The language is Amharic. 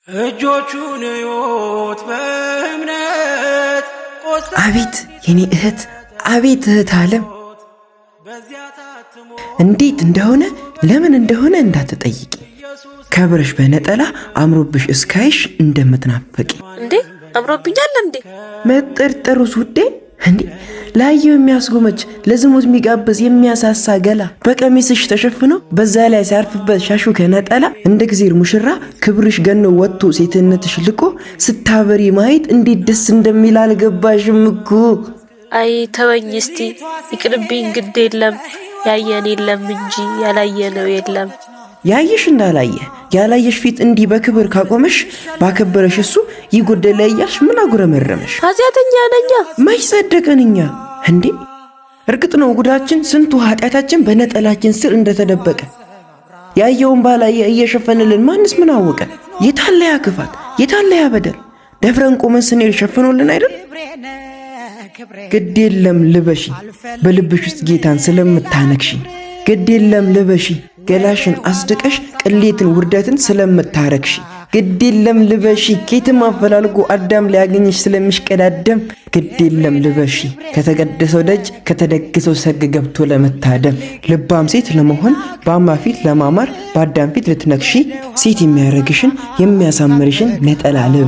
እጆቹን ይወት በእምነት አቤት የኔ እህት አቤት እህት ዓለም እንዴት እንደሆነ ለምን እንደሆነ እንዳትጠይቂ ከብረሽ በነጠላ አምሮብሽ እስካይሽ እንደምትናፈቂ እንዴ አምሮብኛል እንዴ መጠርጠሩስ ውዴ እንዴ ላየው የሚያስጎመጅ ለዝሙት የሚጋብዝ የሚያሳሳ ገላ በቀሚስሽ ተሸፍኖ በዛ ላይ ሲያርፍበት ሻሹ ከነጠላ እንደ ግዜር ሙሽራ ክብርሽ ገኖ ወጥቶ ሴትነትሽ ልቆ ስታበሪ ማየት እንዴት ደስ እንደሚል አልገባሽም እኮ አይ ተወኝ እስቲ ይቅርብኝ ግድ የለም ያየን የለም እንጂ ያላየነው የለም ያየሽ እንዳላየ ያላየሽ ፊት እንዲ በክብር ካቆመሽ ባከበረሽ እሱ ይጎደለ ያያሽ ምን አጉረመረመሽ ኃጢአተኛ ነኛ ማይ ሰደቀንኛ እንዴ እርግጥ ነው ጉዳችን ስንቱ ኃጢአታችን በነጠላችን ስር እንደተደበቀ ያየውን ባላየ እየሸፈነልን ማንስ ምን አወቀ የታለያ ክፋት የታለያ በደል ደፍረን ቆመን ስንል ሸፈኖልን አይደል ግድ የለም ልበሺ በልብሽ ውስጥ ጌታን ስለምታነክሺ ግድ የለም ልበሺ ገላሽን አስድቀሽ ቅሌትን ውርደትን ስለምታረክሺ ግድ የለም ልበሺ ኬትም አፈላልጎ አዳም ሊያገኝሽ ስለምሽቀዳደም ግድ የለም ልበሺ ከተቀደሰው ደጅ ከተደገሰው ሰግ ገብቶ ለመታደም ልባም ሴት ለመሆን በአማ ፊት ለማማር በአዳም ፊት ልትነክሺ ሴት የሚያረግሽን የሚያሳምርሽን ነጠላ ልበሺ